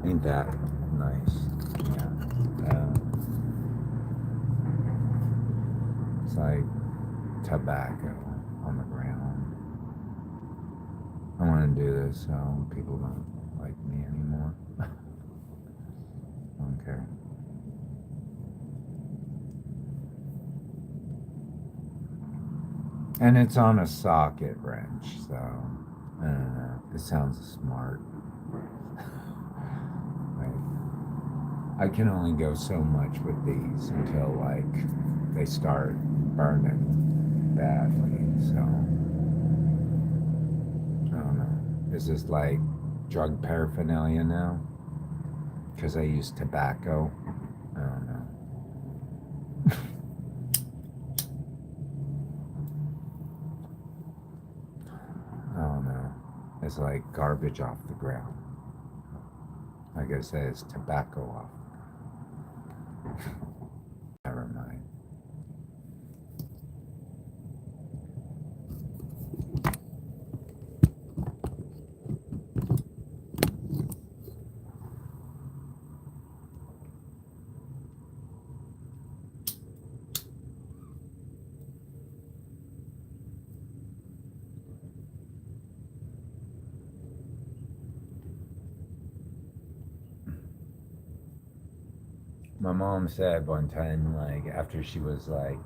Ain't that nice? Yeah. It's like tobacco on the ground. I want to do this so people don't like me anymore. Okay. And it's on a socket wrench, so I don't know. It sounds smart. Like, I can only go so much with these until like they start burning badly. So I don't know. Is this like drug paraphernalia now? Because I use tobacco. I don't know. I don't know. It's like garbage off the ground. Like I said, it's tobacco off. Never mind. My mom said one time, like after she was like,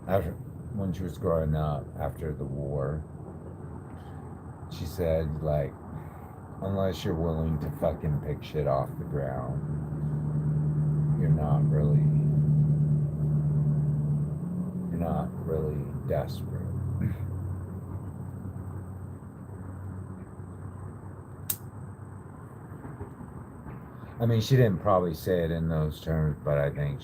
after when she was growing up after the war, she said like, unless you're willing to fucking pick shit off the ground, you're not really desperate. I mean, she didn't probably say it in those terms, but I think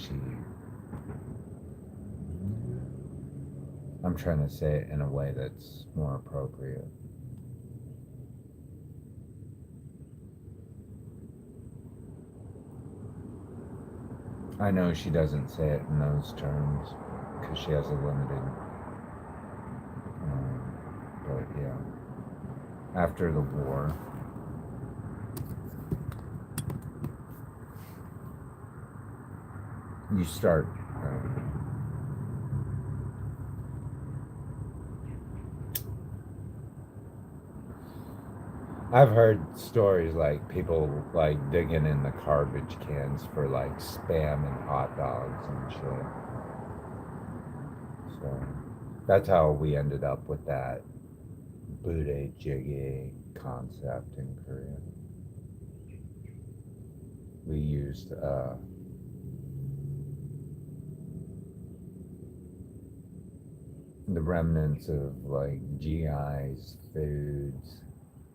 I'm trying to say it in a way that's more appropriate. I know she doesn't say it in those terms because she has a limited. But yeah, after the war, you start. I've heard stories like people like digging in the garbage cans for like spam and hot dogs and shit. So that's how we ended up with that Bude jjigae concept in Korea. We used the remnants of like GI's foods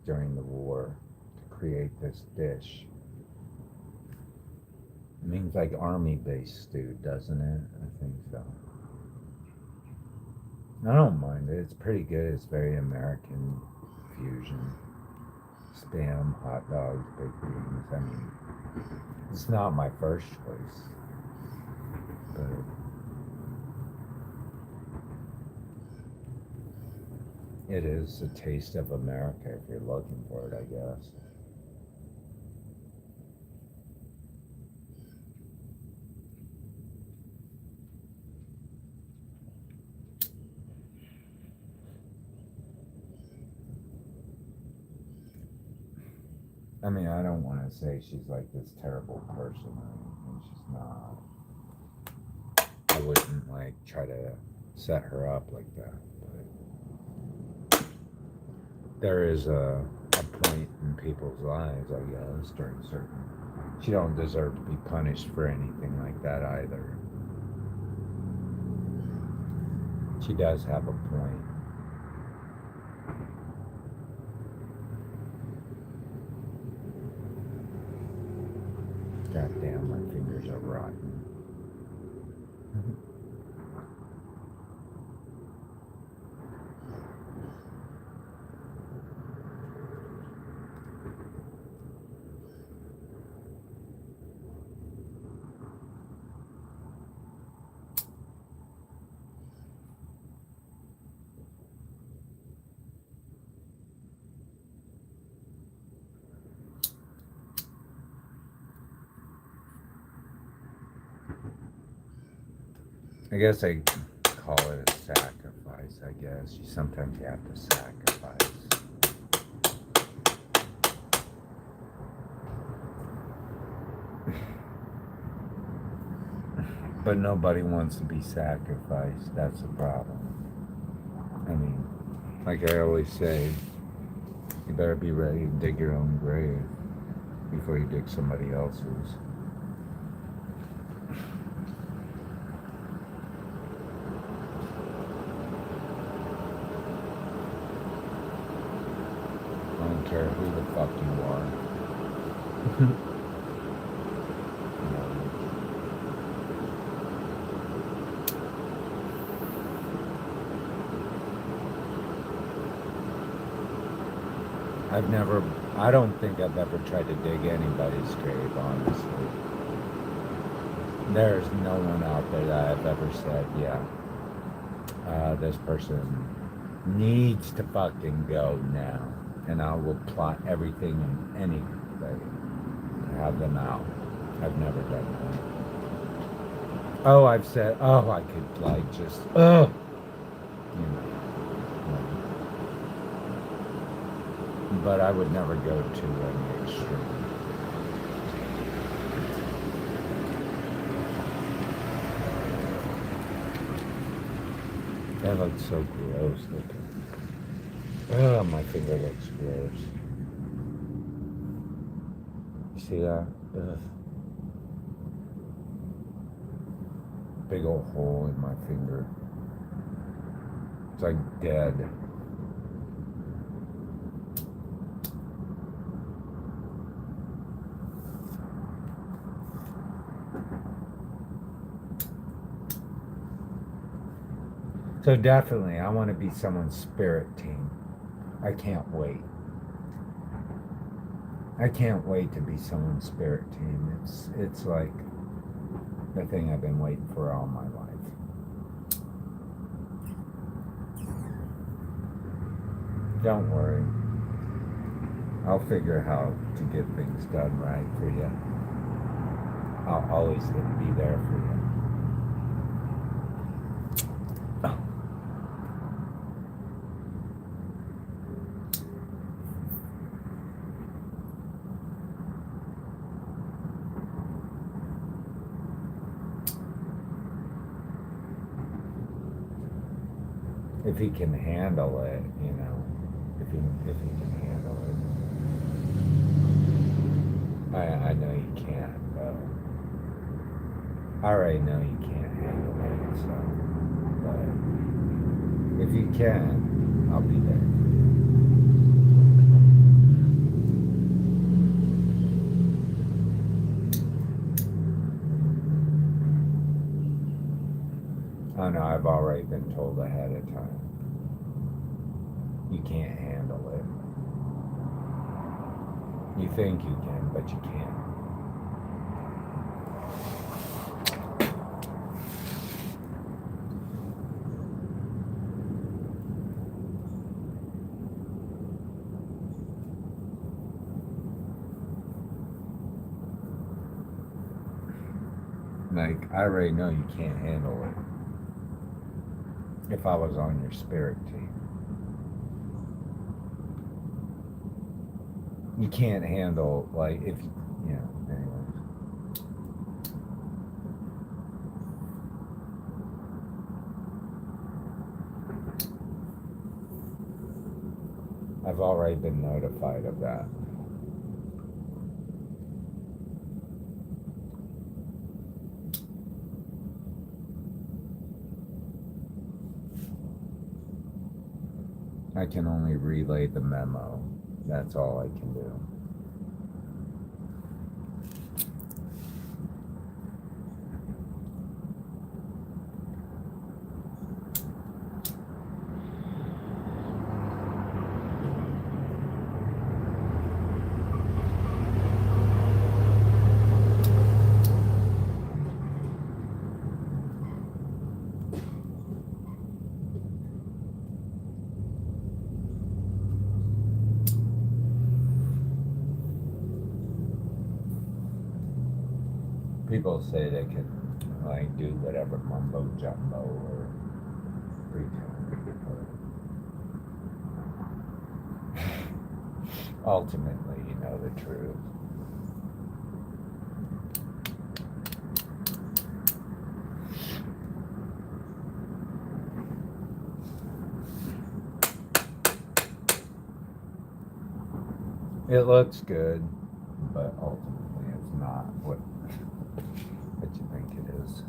during the war to create this dish. It means like army based stew, doesn't it? I think so. I don't mind it. It's pretty good. It's very American fusion. Spam, hot dogs, baked beans. I mean, it's not my first choice, but it is a taste of America if you're looking for it, I guess. I mean, I don't want to say she's like this terrible person or anything. She's not. I wouldn't like try to set her up like that. But there is a point in people's lives, I guess, during certain. She don't deserve to be punished for anything like that either. She does have a point. God damn, my fingers are rotten. I guess I call it a sacrifice, I guess. Sometimes you have to sacrifice. But nobody wants to be sacrificed. That's the problem. I mean, like I always say, you better be ready to dig your own grave before you dig somebody else's. I don't care who the fuck you are. I don't think I've ever tried to dig anybody's grave, honestly. There's no one out there that I've ever said, yeah, this person needs to fucking go now. And I will plot everything and anything to have them out. I've never done that. Oh, I've said, oh, I could like just, oh, you know. But I would never go to any extreme. That looks so gross looking. Oh, my finger looks gross. You see that? Ugh. Big old hole in my finger. It's like dead. So definitely, I want to be someone's spirit team. I can't wait. I can't wait to be someone's spirit team. It's like the thing I've been waiting for all my life. Don't worry. I'll figure how to get things done right for you. I'll always be there for you. If he can handle it, you know, if he can handle it. I know you can't, though. I already know you can't handle it, so, but if you can, I'll be there. Oh no, I've already been told ahead of time. You can't handle it. You think you can, but you can't. Like, I already know you can't handle it. If I was on your spirit team. You can't handle, like, if, you know, anyways. I've already been notified of that. I can only relay the memo. That's all I can do. People say they can, like do whatever mumbo jumbo or pretend. Ultimately, you know the truth. It looks good, but ultimately it's not what you think it is.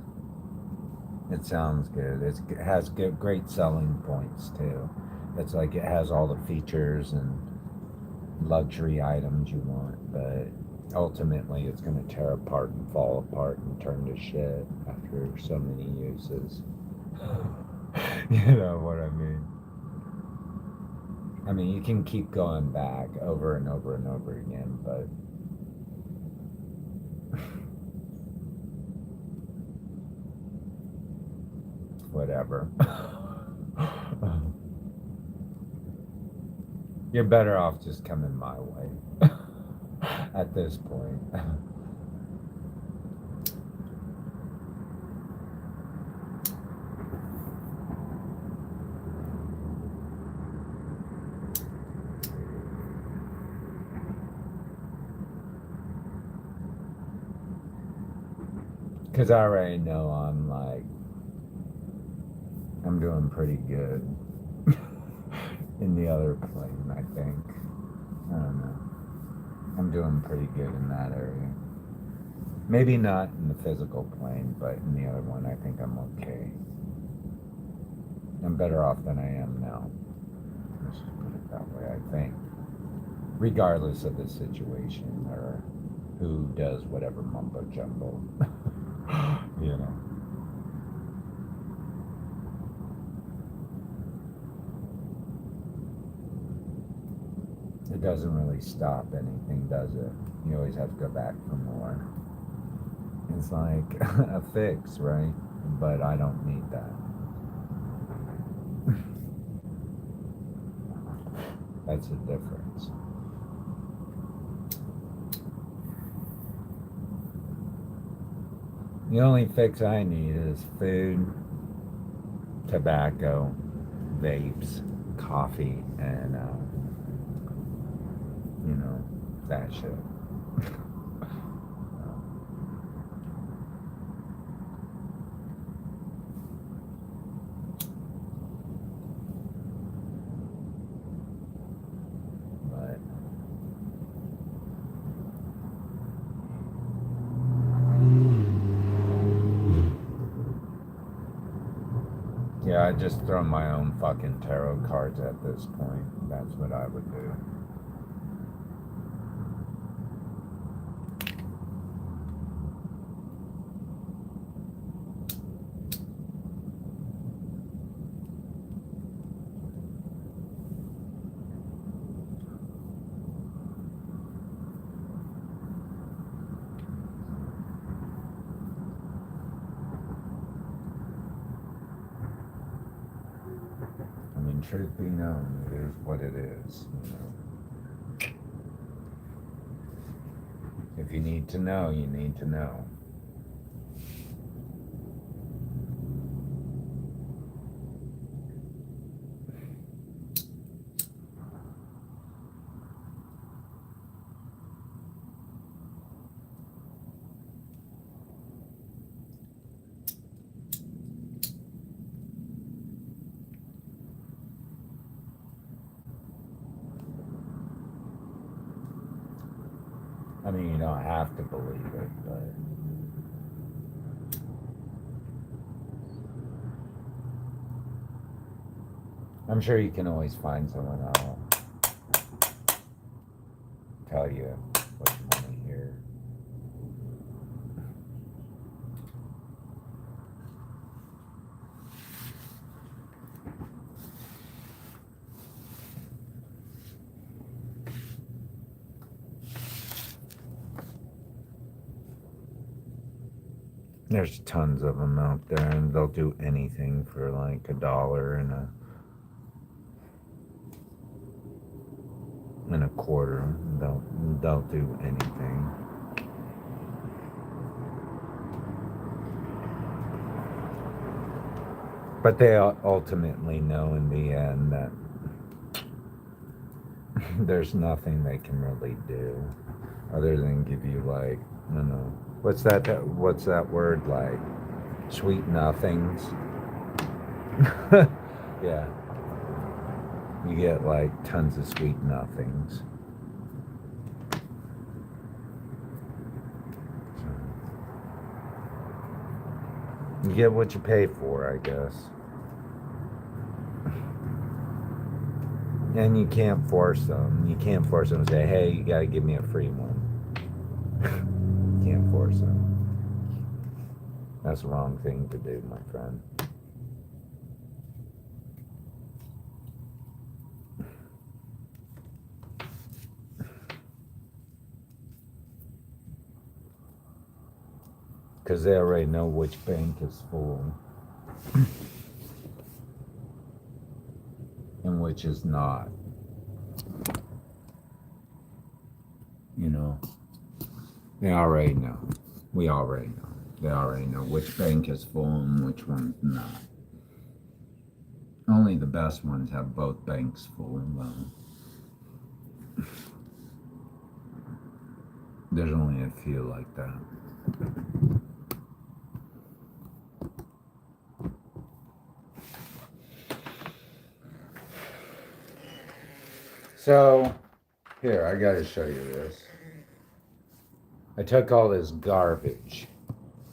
It sounds good. It has great selling points too. It's like it has all the features and luxury items you want, but ultimately it's going to tear apart and fall apart and turn to shit after so many uses. You know what I mean? I mean, you can keep going back over and over and over again, but whatever. You're better off just coming my way at this point. Because I already know I'm doing pretty good in the other plane, I think. I don't know. I'm doing pretty good in that area. Maybe not in the physical plane, but in the other one, I think I'm okay. I'm better off than I am now. Let's just put it that way, I think. Regardless of the situation or who does whatever mumbo jumbo. You know. It doesn't really stop anything, does it? You always have to go back for more. It's like a fix, right? But I don't need that. That's the difference. The only fix I need is food, tobacco, vapes, coffee, and you know, that shit. But yeah, I just throw my own fucking tarot cards at this point. That's what I would do. Truth be known, it is what it is, you know. If you need to know, you need to know. I mean, you don't have to believe it, but I'm sure you can always find someone that'll tell you what you want to hear. There's tons of them out there, and they'll do anything for like $1 and a quarter. They'll do anything. But they ultimately know in the end that there's nothing they can really do other than give you, like, I don't know, what's that word, like, sweet nothings. Yeah, you get like tons of sweet nothings. You get what you pay for, I guess. And you can't force them. You can't force them to say, hey, you gotta give me a free one. You can't force them. That's the wrong thing to do, my friend. Because they already know which bank is full and which is not. You know, they already know. We already know. They already know which bank is full and which one's not. Only the best ones have both banks full and low. There's only a few like that. So, here, I gotta show you this. I took all this garbage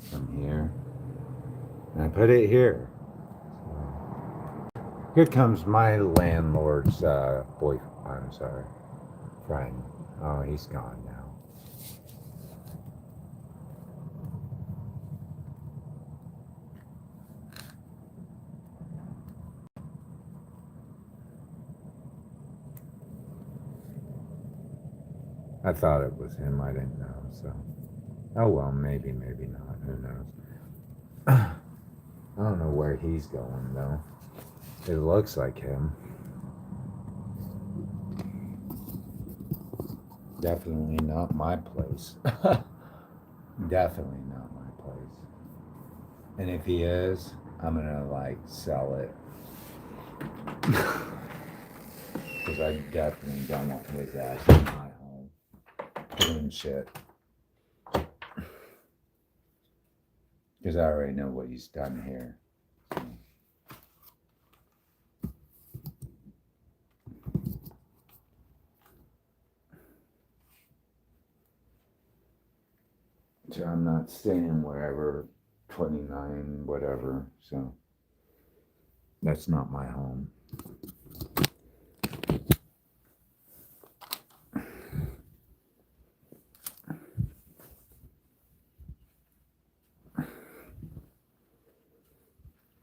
from here and I put it here. Here comes my landlord's friend. Oh, he's gone now. I thought it was him. I didn't know. So, oh well, maybe not. Who knows? I don't know where he's going though. It looks like him. Definitely not my place. Definitely not my place. And if he is, I'm gonna like sell it. Because I definitely don't want his ass in my home doing shit. Because I already know what he's done here. So I'm not staying wherever, 29, whatever. So that's not my home.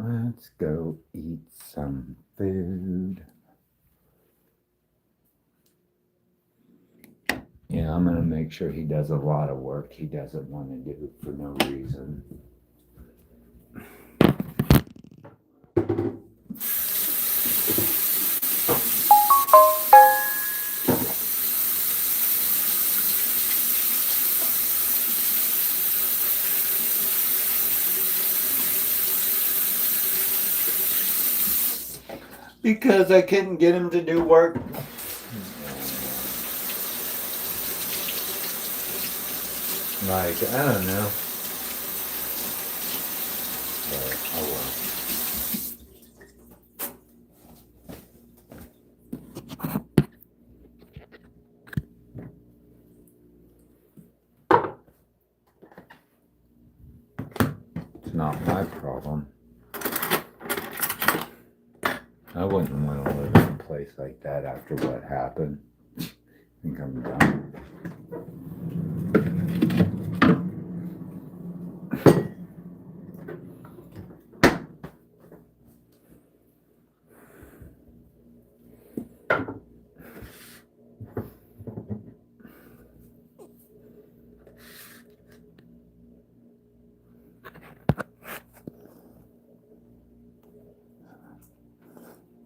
Let's go eat some food. Yeah, I'm gonna make sure he does a lot of work he doesn't want to do for no reason. Because I couldn't get him to do work. Like, I don't know. But, oh well. It's not my problem. I wouldn't want to live in a place like that after what happened. I think I'm done.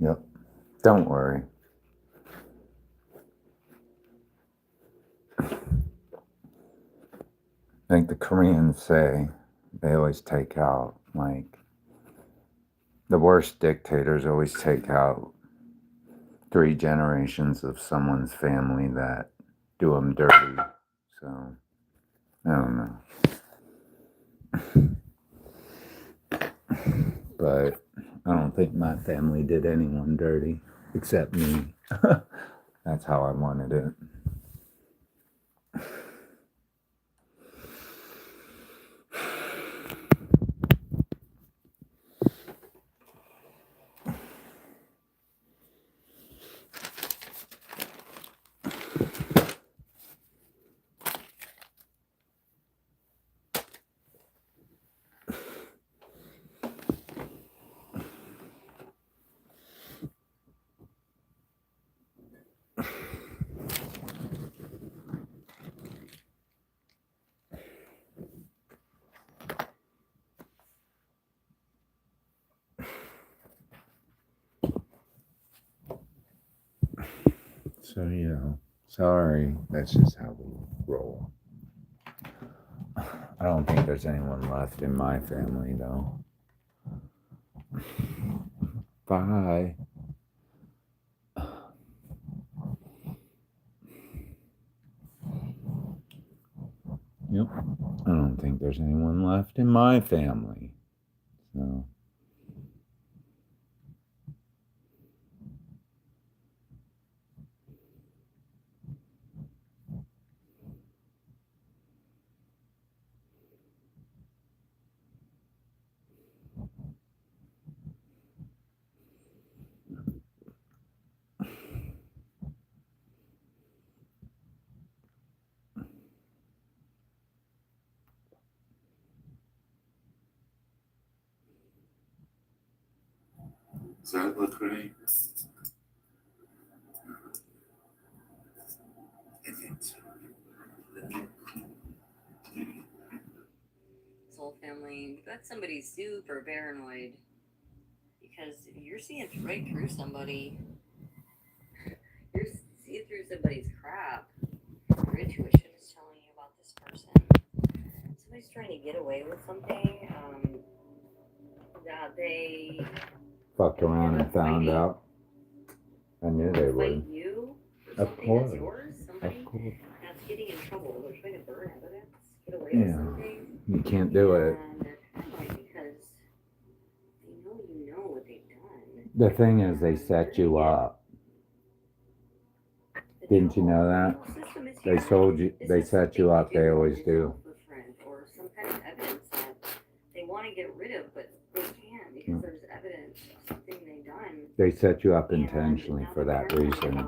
Yep. Don't worry. I think the Koreans say they always take out like The worst dictators always take out 3 generations of someone's family that do them dirty. So, I don't know. But I don't think my family did anyone dirty except me. That's how I wanted it. So, sorry. That's just how we roll. I don't think there's anyone left in my family, though. Bye. Yep. I don't think there's anyone left in my family. So. Does that look right? I think so. This whole family, that's somebody super paranoid. Because if you're seeing right through somebody, you're seeing through somebody's crap. Your intuition is telling you about this person. Somebody's trying to get away with something that they Fucked around and found out. I knew they would. fight you for Of something course. that's yours. Somebody Of course. that's getting in trouble. They're trying to burn evidence, get away Yeah. with something. You can't do it. And they're paranoid because they know you know what they've done. The thing is, they set you up. Didn't you know that? They told you, they set you up. They always do. Or some kind of evidence that they want to get rid of, but they can't because there's evidence of something they've done. They set you up intentionally for that reason.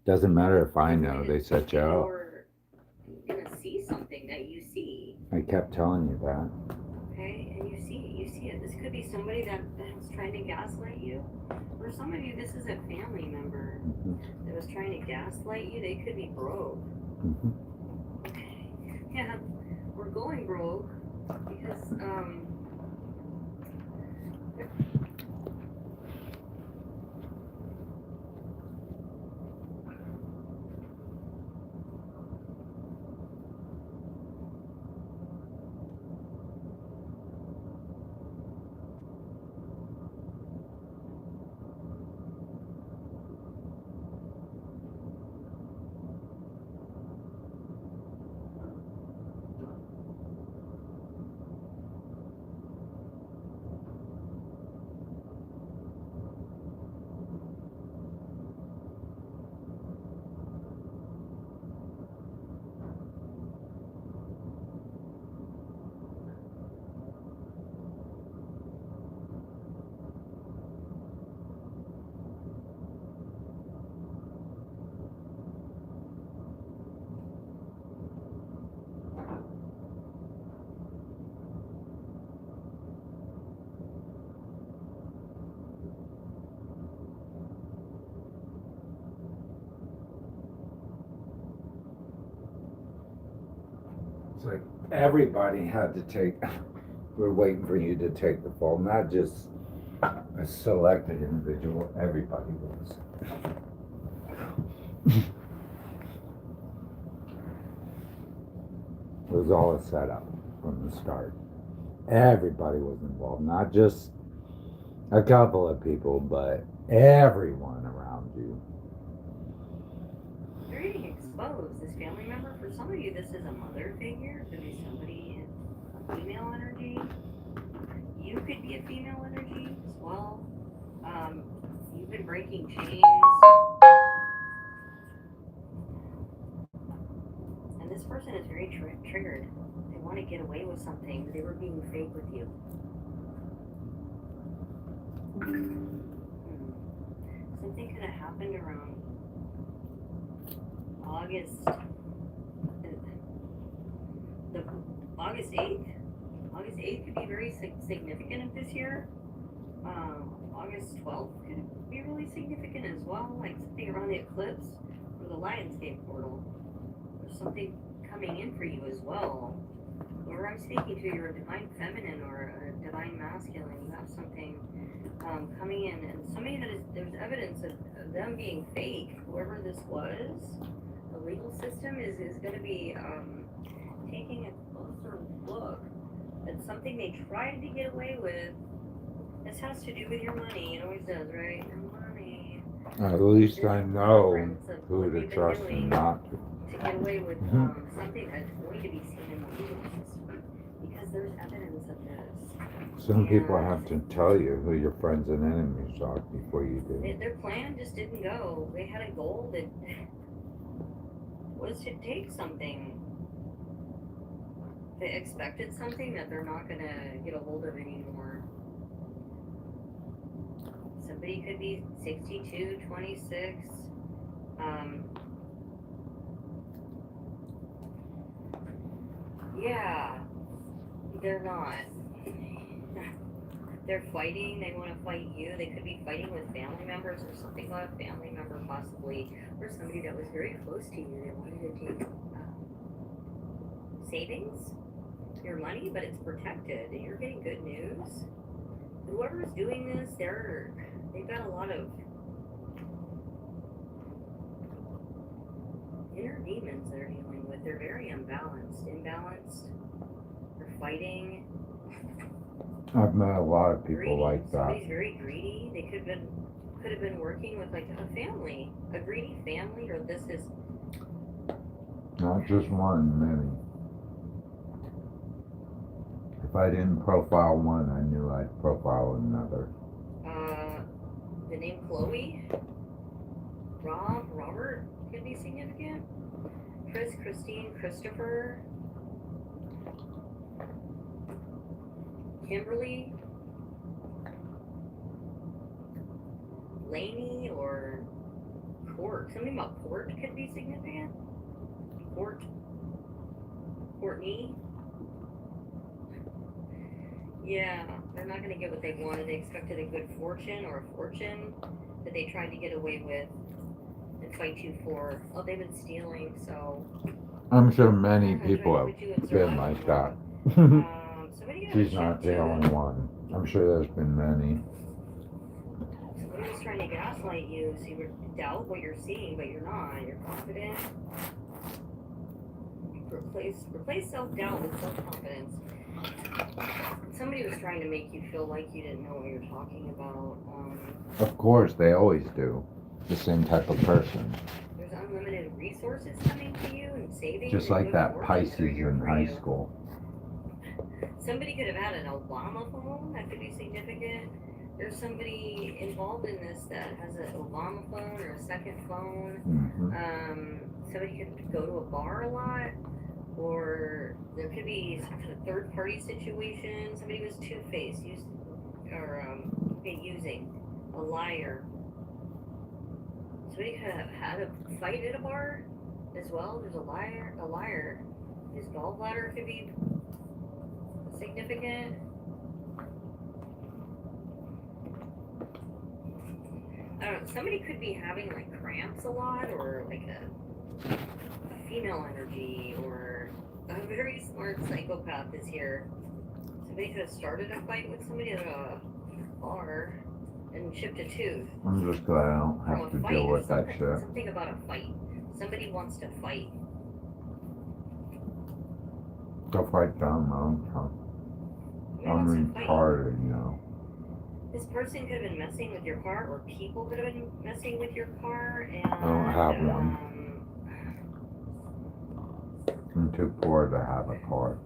Doesn't matter if I know, they set you up. You're gonna see something that you see. I kept telling you that. Okay, and you see it. This could be somebody that's trying to gaslight you. For some of you, this is a family member that was trying to gaslight you. They could be broke. Okay. Yeah, we're going broke because It's like everybody had to take, we're waiting for you to take the fall, not just a selected individual, everybody was. It was all a setup from the start. Everybody was involved, not just a couple of people, but everyone around you. You're getting exposed. This family member, for some of you, this is a mother figure. It could be somebody in a female energy. You could be a female energy as well. You've been breaking chains. And this person is very triggered. They want to get away with something. They were being fake with you. Something could have happened around August 8th. August 8th could be very significant of this year. August 12th could be really significant as well, like something around the eclipse or the Lionsgate portal. There's something coming in for you as well. Whoever I'm speaking to, you're a divine feminine or a divine masculine. You have something coming in, and somebody that is, there's evidence of them being fake. Whoever this was, the legal system is going to be taking a closer look at something they tried to get away with. This has to do with your money. It always does, right? Your money. At least This I is know reference of who what to they've been trust doing and not to. to get away with something that's going to be seen in the legal system, because there's evidence of this. Some people have to tell you who your friends and enemies are before you do. Their plan just didn't go. They had a goal that was to take something. They expected something that they're not going to get a hold of anymore. Somebody could be 62, 26. Yeah, they're not. They're fighting. They want to fight you. They could be fighting with family members or something about a family member, possibly, or somebody that was very close to you. They wanted to take savings, your money, but it's protected. And you're getting good news. Whoever's doing this, they've got a lot of inner demons they're dealing with. They're very imbalanced. They're fighting. I've met a lot of people Greedy. like that. Somebody's very greedy. They could have been working with like a family, a greedy family, or this is Not just one, many. If I didn't profile one, I knew I'd profile another. the name Chloe, Robert could be significant. Chris, Christine, Christopher, Kimberly, Lainey, or Court. Something about Court could be significant. Courtney. Yeah, they're not going to get what they wanted. They expected a good fortune or a fortune that they tried to get away with and fight you for. Oh, they've been stealing, so. I'm sure many people have been like that. She's not the only one. I'm sure there's been many. Somebody was trying to gaslight you, so you would doubt what you're seeing, but you're not. You're confident. Replace self-doubt with self-confidence. Somebody was trying to make you feel like you didn't know what you're talking about. Of course, they always do. The same type of person. There's unlimited resources coming to you and savings. Just like that Pisces in high school. Somebody could have had an Obama phone. That could be significant. There's somebody involved in this that has an Obama phone or a second phone. Somebody could go to a bar a lot. Or there could be some kind of third-party situation. Somebody was two-faced, using a liar. Somebody could have had a fight at a bar as well. There's a liar. His gallbladder could be significant. I don't know. Somebody could be having like cramps a lot, or like a female energy, or a very smart psychopath is here. Somebody could have started a fight with somebody at a bar and chipped a tooth. I'm just glad I don't have to deal with that shit. Something about a fight. Somebody wants to fight. Go fight them, Somebody They want some fight. retarded, you know. This person could have been messing with your car, or people could have been messing with your car, and I don't have one. I'm too poor to have a car.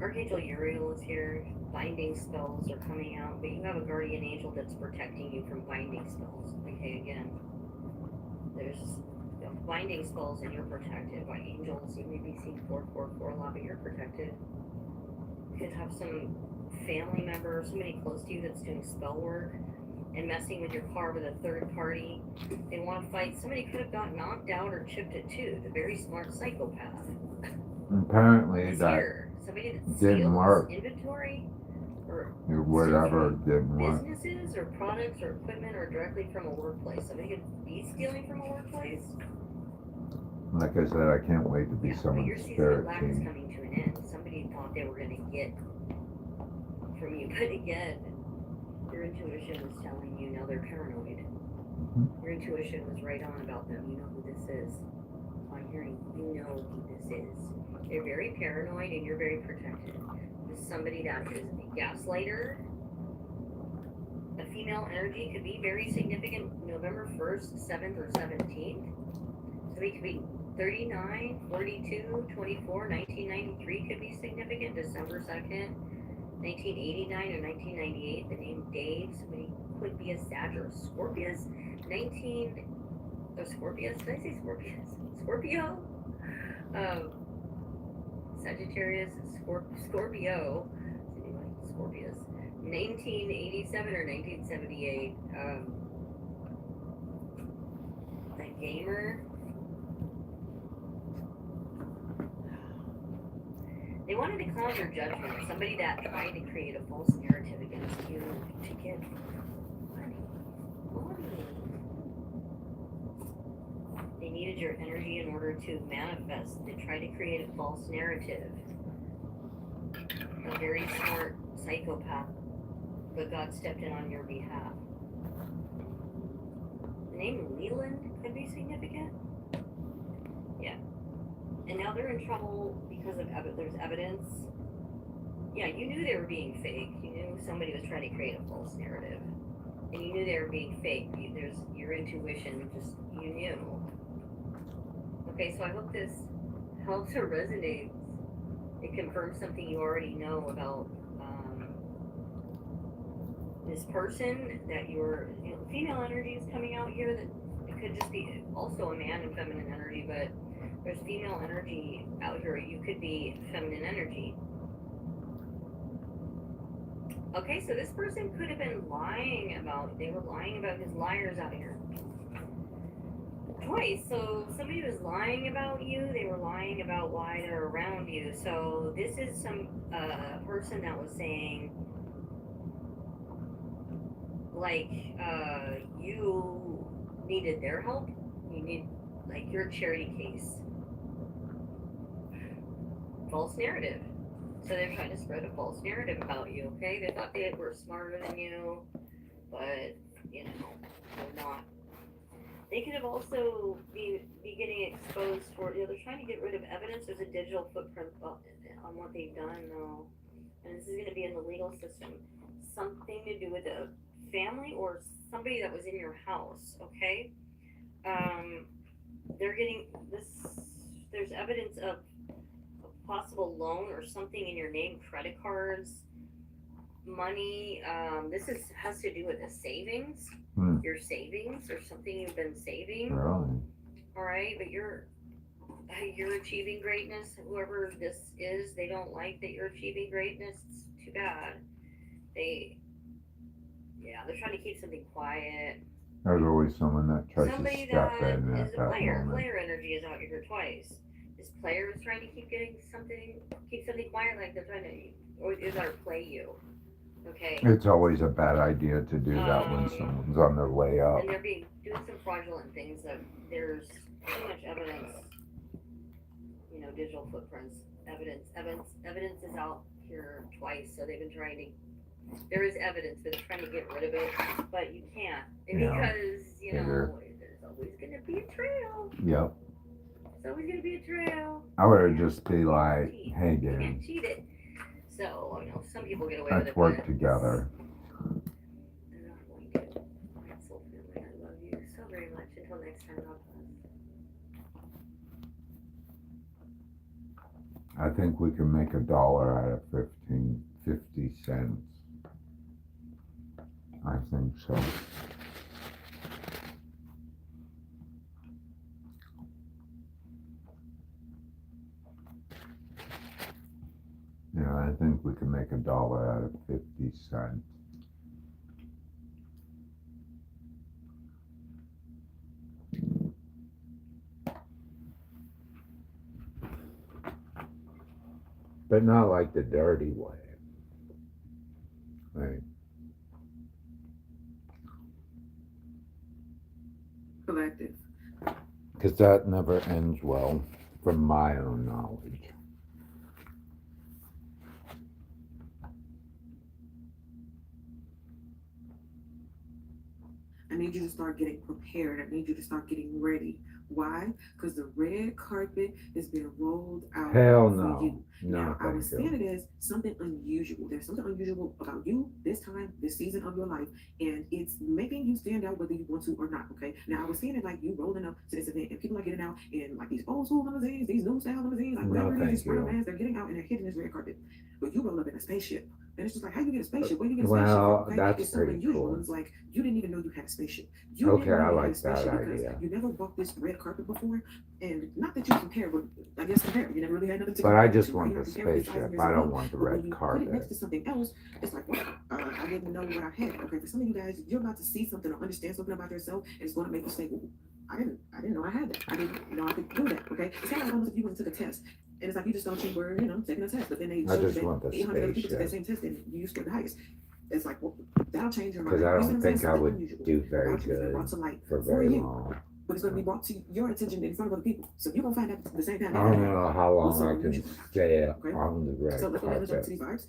Archangel Uriel is here. Binding spells are coming out, but you have a guardian angel that's protecting you from binding spells. Okay, again, there's binding spells and you're protected by angels. You may be seeing 444 a lot, but you're protected. You could have some family member, somebody close to you that's doing spell work and messing with your car with a third party. They want to fight. Somebody could have got knocked out or chipped it too. The very smart psychopath. Apparently This that here, somebody that didn't steals work. inventory or whatever didn't work. businesses or products or equipment or directly from a workplace. Somebody could be stealing from a workplace. Like I said, I can't wait to be Yeah, but someone's your season of spirit lack is team. coming to an end. Somebody thought they were going to get from you, but again, your intuition was telling you now they're paranoid. Your intuition was right on about them. You know who this is. I'm hearing you know who this is. They're very paranoid and you're very protected. This is somebody that is a gaslighter. A female energy could be very significant November 1st, 7th, or 17th. So they could be 39, 42, 24, 1993 could be significant. December 2nd, 1989 or 1998. The name Dave, somebody could be a Sag or a Scorpius. Scorpius? Did I say Scorpius? Scorpio? Sagittarius, Scorpio. Scorpius. 1987 or 1978. A gamer. They wanted to cause your judgment. Somebody that tried to create a false narrative against you to get money. They needed your energy in order to manifest. They tried to create a false narrative. A very smart psychopath, but God stepped in on your behalf. The name Leland could be significant. Yeah. And now they're in trouble because of there's evidence. Yeah, you knew they were being fake. You knew somebody was trying to create a false narrative. And you knew they were being fake. There's your intuition, just you knew. Okay, so I hope this helps or resonates. It confirms something you already know about this person that female energy is coming out here. That it could just be also a man and feminine energy, but there's female energy out here. You could be feminine energy. Okay, so this person could have been lying about, they were lying about his liars out here. Twice, so somebody was lying about you, they were lying about why they're around you. So this is some person that was saying, like, you needed their help, like, you're a charity case. False narrative. So they're trying to spread a false narrative about you, okay? They thought they were smarter than you, but, they're not. They could have also be getting exposed for, they're trying to get rid of evidence. There's a digital footprint on what they've done, though. And this is going to be in the legal system. Something to do with a family or somebody that was in your house, okay? They're getting this, there's evidence of a possible loan or something in your name, credit cards, money. This has to do with the savings, your savings or something you've been saving. Really? All right, but you're achieving greatness. Whoever this is, they don't like that you're achieving greatness. It's too bad. They're trying to keep something quiet. There's always someone that tries Somebody to step that in is at a that player. moment. Player energy is out here twice. This player is trying to keep something quiet, like they're trying to, or they're trying to play you. Okay. It's always a bad idea to do that when someone's on their way up. And they're doing some fraudulent things. That there's too much evidence. Digital footprints, evidence is out here twice. So they've been trying to. There is evidence, but they're trying to get rid of it, but you can't because there's always going to be a trail. Yep. There's always going to be a trail. I would have just be like, hey, You dude. can't cheat it. So, you know, some people get away with Let's it. work but together. they're not going to. My soul family, I love you so very much. Until next time, God bless. I think we can make $1 out of 50 cents. I think so. Yeah, I think we can make $1 out of 50 cents. But not like the dirty way. Right. Collective. Because that never ends well, from my own knowledge. I need you to start getting prepared. I need you to start getting ready. Why? Because the red carpet is being rolled out Hell for no. you. No, Now, I was thank saying you. it as something unusual. There's something unusual about you this time, this season of your life, and it's making you stand out whether you want to or not, okay? Now, I was seeing it like you rolling up to this event, and people are getting out in like these old school limousines, these new style limousines, like No, whatever it is, these thank you. Spider-Mans, they're getting out and they're hitting this red carpet. But you roll up in a spaceship. And it's just like, how you get a spaceship? Where do you get a spaceship Well, from? Okay? that's It's so pretty unusual. cool. It's like you didn't even know you had a spaceship. You Okay, didn't know I you had a like that spaceship because idea. you never walked this red carpet before. And not that you compare, but I guess compare. You never really had nothing to But compare I to, just right? want You the don't compare with the size of spaceship. yourself I don't up. want the But when red you put it next carpet. to something else, it's like, wow, I didn't know what I had. Okay, for some of you guys, you're about to see something or understand something about yourself, and it's going to make you say, well, I didn't know I had that. I didn't know I could do that. Okay, it's kind of like almost if you went and took a test. And it's like you just thought you were, taking a test, but then they I showed just that want the 800 other people took that spaceship. same test and you scored the highest. It's like, well, that'll change your mind. Because I You see what don't I'm saying? think I Something would unusual do very about you has been brought good to light for for very you, long. but it's going to be brought to your attention in front of other people. So you're going to find out at the same time. I don't know how long Also I can unusual. stay Okay. on the red So let's go ahead and jump carpet. to these vibes.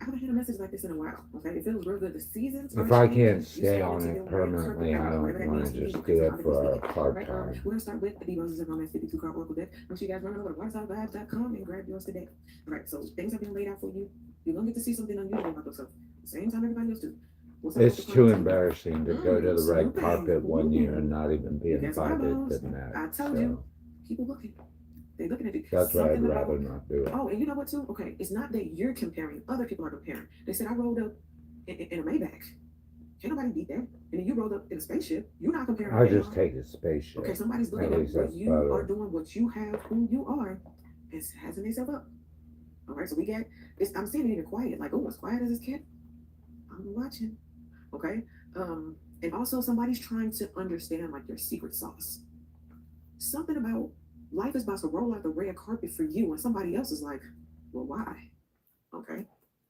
I haven't had a message like this in a while. Okay, it feels real good. The seasons. If are I changing. can't You stay step on into it your red carpet permanently, I era, don't whatever that want means to to you. just Okay, do so it I've been for a speaking. part Right, time. we're gonna start with the Roses of Romance 52 card Oracle deck. Make sure you guys run over to waterside.com and grab yours today. All right, so things have been laid out for you. You're gonna get to see something unusual about yourself. The same time everybody else do. What's up with It's the too cards? embarrassing to go to the red Snooping. carpet one year and not even be You got some invited eyeballs. to that. I told you. People looking. They looking at you. That's why I'd Something rather about. not do it. Oh, and you know what too? Okay, it's not that you're comparing. Other people are comparing. They said I rolled up in a Maybach. Can't nobody beat that. And then you rolled up in a spaceship. You're not comparing. I just take a spaceship. Okay, somebody's looking At at least what that's you better. are doing, what you have, who you are, is hasn't themselves up. All right, so we got. I'm seeing it even quiet. Like, oh, as quiet as this kid. I'm watching. Okay. And also somebody's trying to understand like your secret sauce. Something about life is about to roll out the red carpet for you, and somebody else is like, well, why? Okay.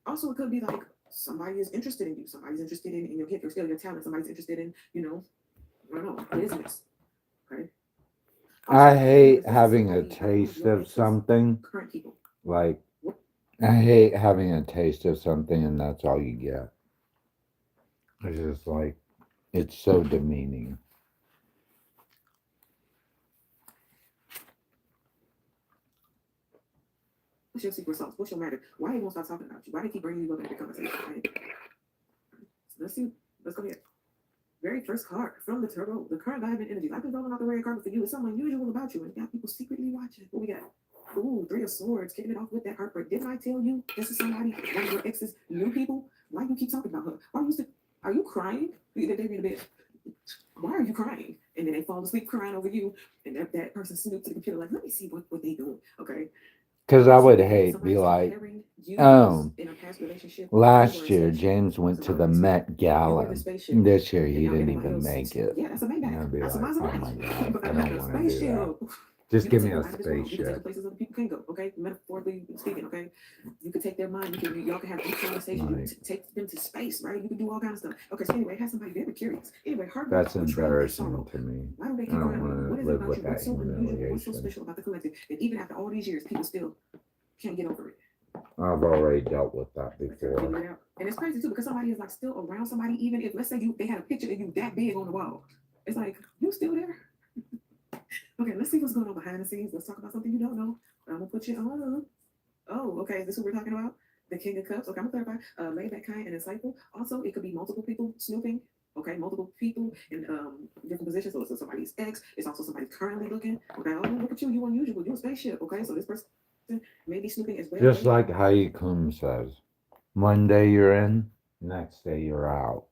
Also, it could be like somebody is interested in you. Somebody's interested in your gift, your skill, your talent. Somebody's interested in, I don't know, business. Okay. I hate this is having a somebody, I don't know if taste your of exes, something. current people. Like, What? I hate having a taste of something and that's all you get. It's just like, it's so demeaning. What's your secret sauce? What's your matter? Why they won't stop talking about you? Why they keep bringing you up in the conversation? Right? So let's see. Let's go ahead. Very first card from the turtle, the current vibe and energies. I've been rolling out the red carpet for you. It's something unusual about you, and you got people secretly watching. What we got? Ooh, 3 of Swords, kicking it off with that heartbreak. Didn't I tell you this is somebody, one of your exes, new people? Why you keep talking about her? Are you crying? They in the bed. Why are you crying? And then they fall asleep crying over you, and that person snooped to the computer like, let me see what they doing. Okay. Because I would Somebody- hate, somebody's be like, comparing you oh, in a past relationship. last year James went to the Met You Gala. were the spaceship. This year he And now didn't everybody even else- make it. Yeah, that's a And Maybach. I'd be That's a like, oh Maserati. my God, But I I'm don't a want to do that. spaceship. Just You give can me a take life in this world. You can take spaceship. them places other people can go, okay? Metaphorically speaking, okay? You can take their mind. Y'all can have deep conversations. You Right. can take them to space, right? You can do all kinds of stuff. Okay, so anyway, have somebody very curious. Anyway, heartbreak, That's betrayal, and embarrassing sorrow. to me. Why do they I keep don't crying? want What to is it live about with you? that What's so unusual? What's so humiliation. special about the collective? And even after all these years, people still can't get over it. I've already dealt with that Figure before. it out. And it's crazy too because somebody is like still around somebody, even if let's say they had a picture of you that big on the wall. It's like, you still there? Okay, let's see what's going on behind the scenes. Let's talk about something you don't know. I'm gonna put you on. Oh, okay. Is this what we're talking about? The King of Cups. Okay, I'm gonna clarify. Laid back, kind, and insightful. Also, it could be multiple people snooping. Okay, multiple people in different positions. So it's somebody's ex. It's also somebody currently looking. Okay, oh look at you, you unusual, you a spaceship. Okay, so this person may be snooping as well. Just like Heidi Klum says, one day you're in, next day you're out.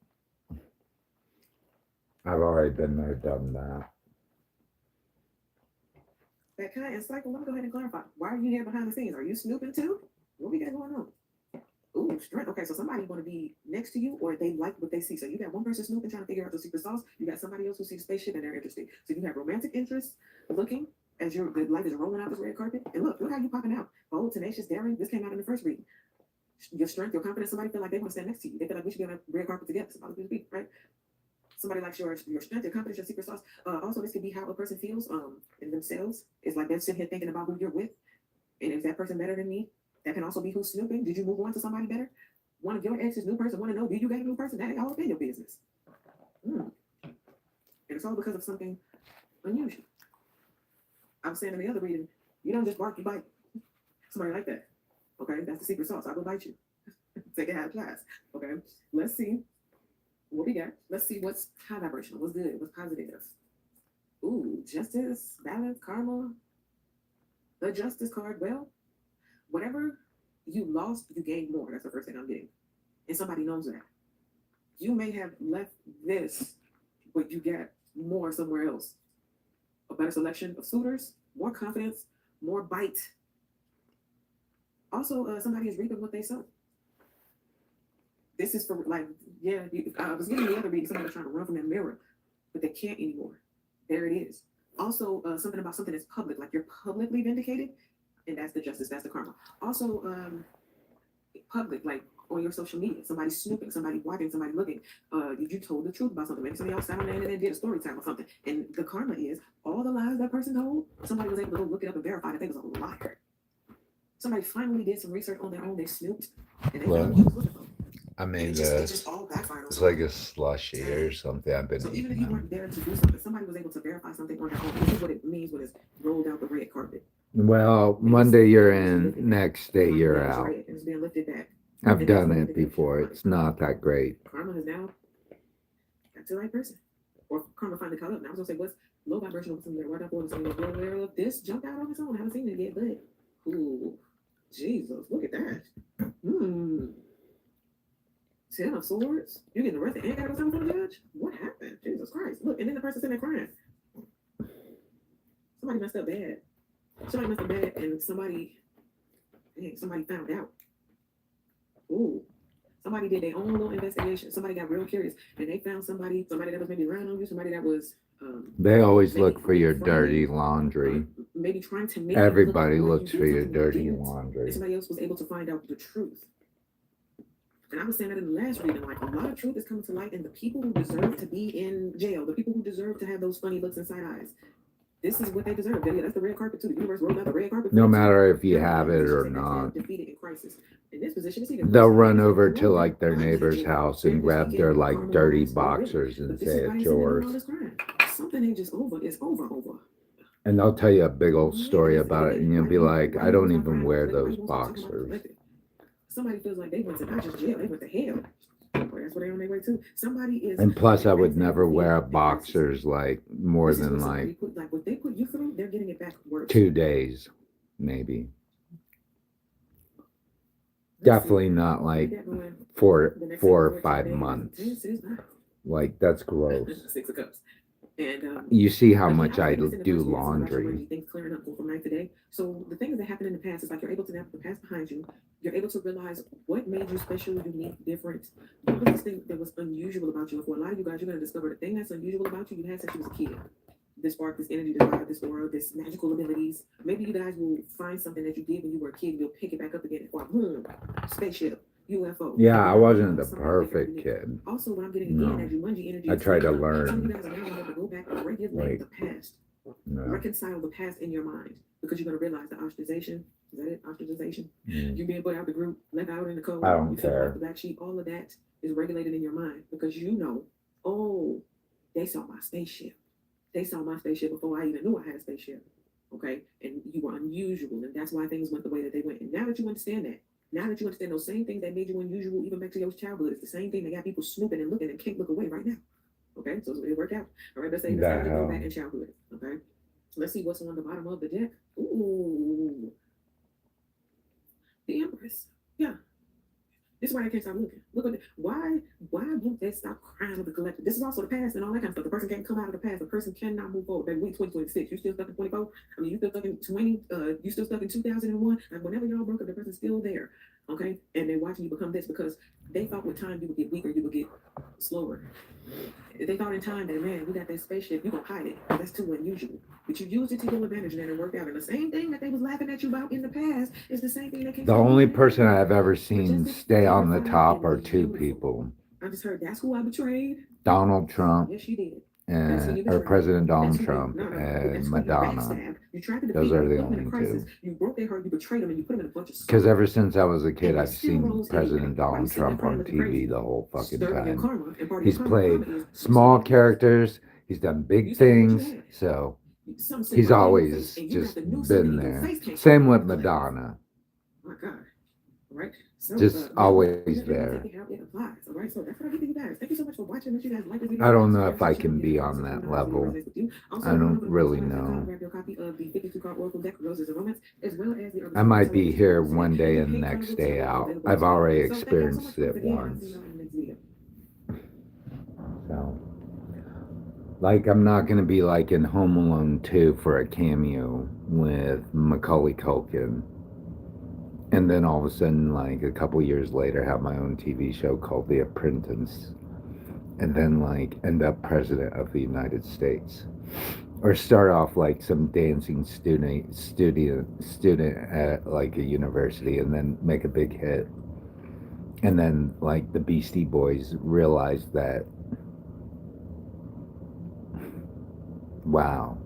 I've already been there, done that. That kind of cycle. Let me go ahead and clarify. Why are you here behind the scenes? Are you snooping too? What we got going on? Ooh, strength. Okay, so somebody want to be next to you, or they like what they see. So you got one person snooping, trying to figure out the secret sauce. You got somebody else who sees spaceship and they're interested. So you have romantic interest, looking as your the life is rolling out this red carpet. And look how you popping out. Bold, tenacious, daring. This came out in the first reading. Your strength, your confidence. Somebody feel like they want to stand next to you. They feel like we should be on a red carpet together. Somebody speak, right? Somebody likes your strength, your confidence, your secret sauce. Also, this could be how a person feels in themselves. It's like they're sitting here thinking about who you're with, and is that person better than me? That can also be who's snooping. Did you move on to somebody better? One of your exes, new person, want to know, do you got a new person? That ain't all in your business. And it's all because of something unusual. I was saying in the other reading, you don't just bark, you bite. Somebody like that. Okay, that's the secret sauce. I will bite you. Take it out of class. Okay, let's see what we got. Let's see what's high vibrational, what's good, what's positive. Ooh, justice, balance, karma. The justice card, well, whatever you lost, you gained more. That's the first thing I'm getting. And somebody knows that. You may have left this, but you got more somewhere else. A better selection of suitors, more confidence, more bite. Also, somebody is reaping what they sow. This is for like, yeah, I was getting the other reading, somebody was trying to run from that mirror, but they can't anymore. There it is. Also, something about something that's public, like you're publicly vindicated, and that's the justice, that's the karma. Also, public, like on your social media, somebody snooping, somebody watching, somebody looking. You told the truth about something. Maybe somebody else sat on there and then did a story time or something. And the karma is all the lies that person told, somebody was able to go look it up and verify that they was a liar. Somebody finally did some research on their own, they snooped, and they found what they was looking for. I made It this. just all backfired on It's somebody. like a slushy or something. I've been So even if eating you them. weren't there to do something, somebody was able to verify something on their own. This is what it means when it's rolled out the red carpet. Well, Monday you're in, next day you're out. And it's being lifted back. I've done it before. It's not that great. Karma has now got to the right person. Or karma finally caught up. Now I was gonna say what's low vibrational with some of their right up on some of their aware of this jumped out on its own. I haven't seen it yet, but ooh, Jesus, look at that. Ten of Swords. You getting arrested and got to go from the judge? What happened? Jesus Christ. Look, and then the person sitting there crying. Somebody messed up bad. Somebody messed up bad and somebody found out. Ooh. Somebody did their own little investigation. Somebody got real curious and they found somebody that was maybe around on you, somebody that was They always look for your dirty laundry. Maybe trying to make Everybody it look like looks you for did your something you dirty didn't. laundry. And somebody else was able to find out the truth. And I was saying that in the last reading, like a lot of truth is coming to light, and the people who deserve to be in jail, the people who deserve to have those funny looks and side eyes, this is what they deserve. That's the red carpet too. The universe rolled out the red carpet. No matter if you have it or not. Defeated in crisis. In this position, They'll run over to like their neighbor's house and grab their like dirty boxers and say it's yours. Something ain't just over. It's over. And they'll tell you a big old story about it, and you'll be like, I don't even wear those boxers. Somebody feels like they went to not just jail, they went to hell. That's what they on their way to. Somebody is. And plus, I would never wear boxers like more than like what they put you through, they're getting it back worse. 2 days, maybe. Definitely not like 4 or 5 months. Like that's gross. 6 of Cups. And you see how much I do laundry. Things clearing up from night to day. So the things that happened in the past is like you're able to navigate the past behind you. You're able to realize what made you special, unique, different. What was this thing that was unusual about you? And for a lot of you guys, you're gonna discover the thing that's unusual about you had since you was a kid. This spark, this energy, this vibe, this aura, this magical abilities. Maybe you guys will find something that you did when you were a kid and you'll pick it back up again. Or spaceship. UFO. Yeah, I wasn't the perfect kid. Also, what I'm getting again, as Jumanji energy, I tried to learn. Some of you guys are now going to have to go back and regulate the past. No. Reconcile the past in your mind because you're going to realize the ostracization. Is that it? Ostracization. You being put out the group, left out in the cold. I don't care. The black sheep. All of that is regulated in your mind because you know, oh, they saw my spaceship. They saw my spaceship before I even knew I had a spaceship. Okay, and you were unusual, and that's why things went the way that they went. And now that you understand that, Now that you understand those same things that made you unusual, even back to your childhood, it's the same thing that got people snooping and looking and can't look away right now. Okay, so it worked out. All right, let's say The let's go hell? back in childhood. Okay, let's see what's on the bottom of the deck. Ooh, the Empress. Yeah. This is why I can't stop looking. Look at it. Why won't they stop crying with the collective? This is also the past and all that kind of stuff. The person can't come out of the past. The person cannot move forward. Baby, we 2026. You still stuck in 24? I mean, you still stuck in 20, you still stuck in 2001. And whenever y'all broke up, the person's still there. Okay? And they're watching you become this because they thought with time you would get weaker, you would get slower. They thought in time that, man, we got that spaceship, you gonna hide it. That's too unusual. But you used it to your advantage and then it worked out. And the same thing that they was laughing at you about in the past is the same thing that came The only person I've ever seen stay on the top are two people. I just heard that's who I betrayed. Donald Trump Yes, she did. or President Donald Trump and Madonna. Those are the only two. You broke their heart, you betrayed them, and you put them in a bunch of Because ever since I was a kid, I've seen President Donald Trump on TV the whole fucking time. He's played small characters. He's done big things. So he's always just been there. Same with Madonna. My God. Right? So, Just always there. I don't know if I can be on that level. I don't really know. I might be here one day and next day out. I've already experienced it once. So, like, I'm not going to be like in Home Alone 2 for a cameo with Macaulay Culkin. And then all of a sudden, like a couple years later, have my own TV show called The Apprentice. And then like end up president of the United States. Or start off like some dancing student at like a university and then make a big hit. And then like the Beastie Boys realized that, wow,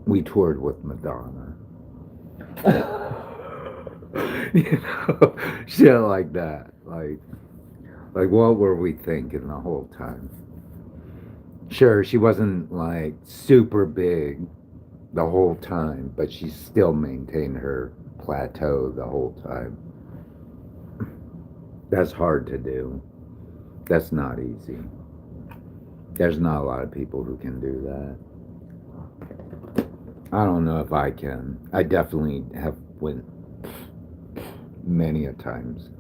we toured with Madonna. You know, shit like that. Like what were we thinking the whole time? Sure, she wasn't like super big the whole time, but she still maintained her plateau the whole time. That's hard to do. That's not easy. There's not a lot of people who can do that. I don't know if I can. I definitely have went many a times.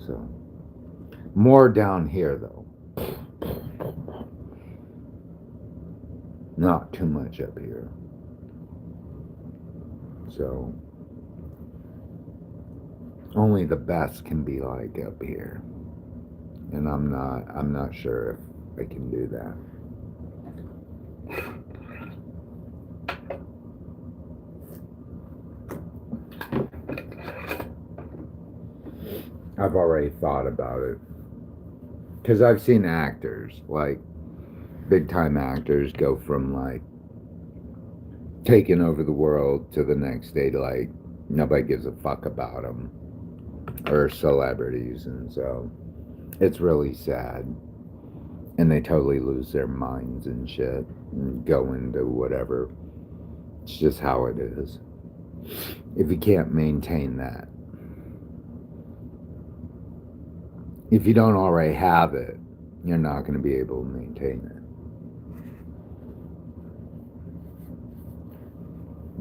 So, more down here though. Not too much up here. So, only the best can be like up here. And I'm not sure if I can do that. I've already thought about it. Because I've seen actors, like big time actors, go from like taking over the world to the next day to like nobody gives a fuck about them. Or celebrities, and so it's really sad. And they totally lose their minds and shit and go into whatever. It's just how it is. If you can't maintain that. If you don't already have it, you're not going to be able to maintain it.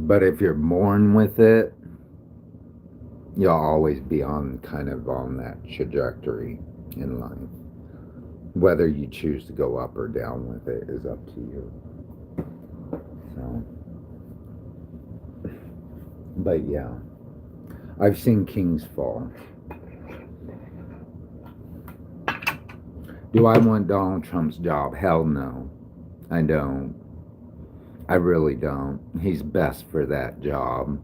But if you're born with it, you'll always be on that trajectory in life. Whether you choose to go up or down with it is up to you. So, but yeah, I've seen kings fall. Do I want Donald Trump's job? Hell no. I don't. I really don't. He's best for that job,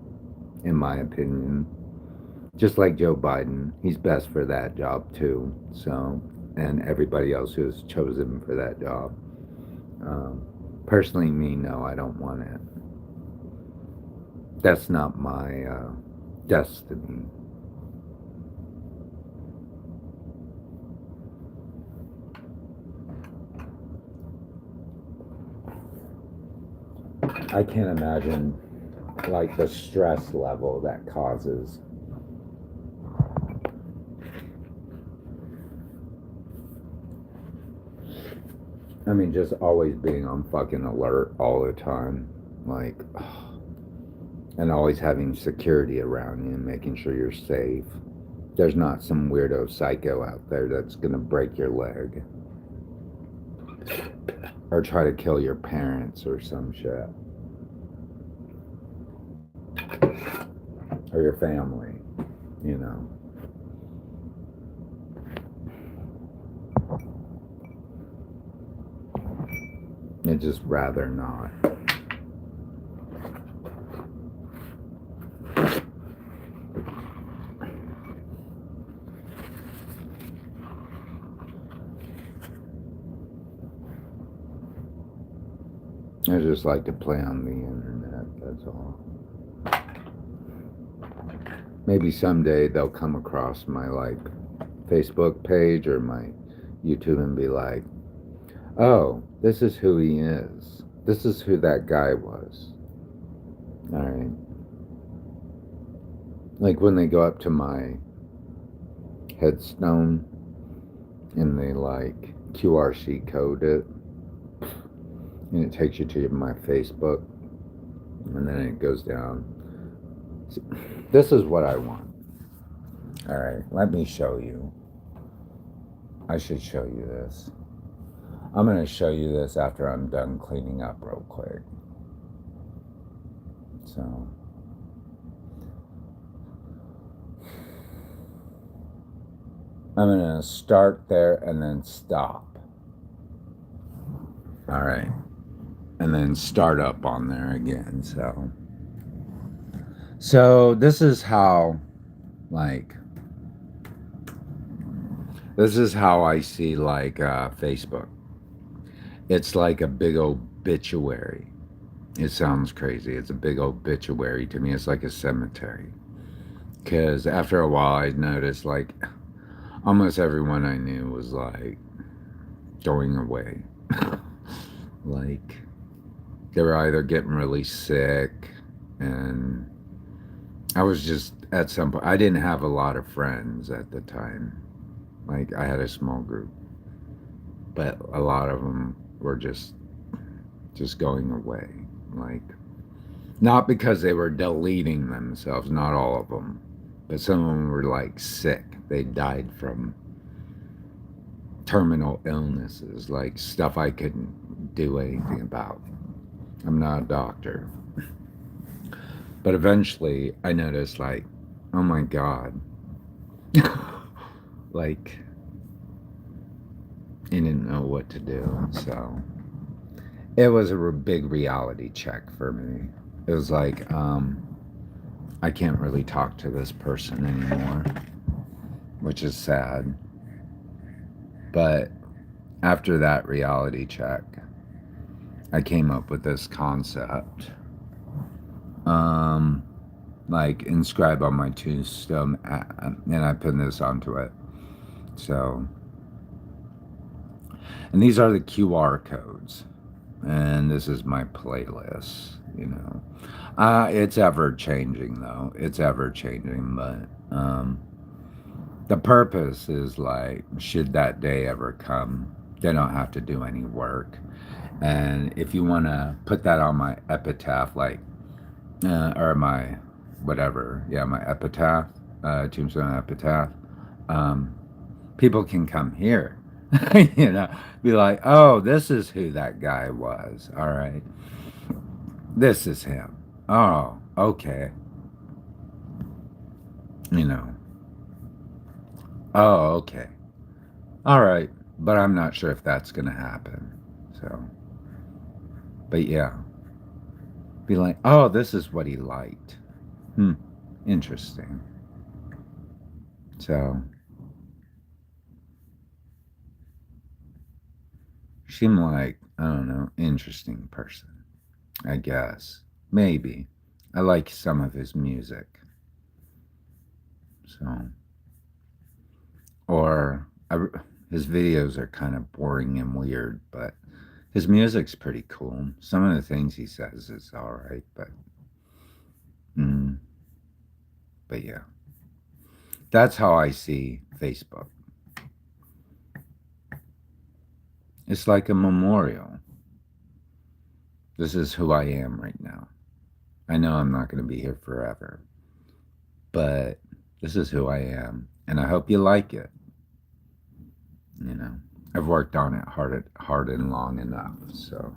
in my opinion. Just like Joe Biden, he's best for that job too. So, and everybody else who has chosen for that job. Personally, me, no, I don't want it. That's not my destiny. I can't imagine like the stress level that causes. I mean, just always being on fucking alert all the time. Like, and always having security around you and making sure you're safe. There's not some weirdo psycho out there that's gonna break your leg. Or try to kill your parents or some shit. Or your family, you know. I'd just rather not. I just like to play on the internet, that's all. Maybe someday they'll come across my, like, Facebook page or my YouTube and be like, oh, this is who he is. This is who that guy was. Alright. Like when they go up to my headstone and they, like, QRC code it, and it takes you to my Facebook, and then it goes down. This is what I want. All right, let me show you. I should show you this. I'm going to show you this after I'm done cleaning up real quick. So, I'm going to start there and then stop. All right. And then start up on there again. So this is how, like, this is how I see, like, Facebook. It's like a big obituary. It sounds crazy. It's a big obituary to me. It's like a cemetery. Because after a while, I noticed, like, almost everyone I knew was, like, going away. Like, they were either getting really sick, and I was just, at some point, I didn't have a lot of friends at the time. Like, I had a small group, but a lot of them were just going away. Like, not because they were deleting themselves, not all of them, but some of them were, like, sick. They died from terminal illnesses, like stuff I couldn't do anything about. I'm not a doctor. But eventually I noticed, like, oh my God. Like, I didn't know what to do. So it was a big reality check for me. It was like, I can't really talk to this person anymore, which is sad. But after that reality check, I came up with this concept. Like, inscribe on my tombstone, and I put this onto it. So, and these are the QR codes, and this is my playlist, you know. It's ever changing though. It's ever changing, but the purpose is, like, should that day ever come, they don't have to do any work. And if you want to put that on my epitaph, like, or my whatever, yeah, my epitaph, tombstone epitaph, people can come here, you know, be like, oh, this is who that guy was. All right, this is him. Oh, okay, you know. Oh, okay. All right. But I'm not sure if that's going to happen. So, but yeah. Be like, oh, this is what he liked. Interesting. So, seemed like, I don't know, interesting person, I guess. Maybe. I like some of his music. So, or his videos are kind of boring and weird, but his music's pretty cool. Some of the things he says is all right, but Mm. But yeah, that's how I see Facebook. It's like a memorial. This is who I am right now. I know I'm not going to be here forever, but this is who I am, and I hope you like it. You know, I've worked on it hard and long enough, so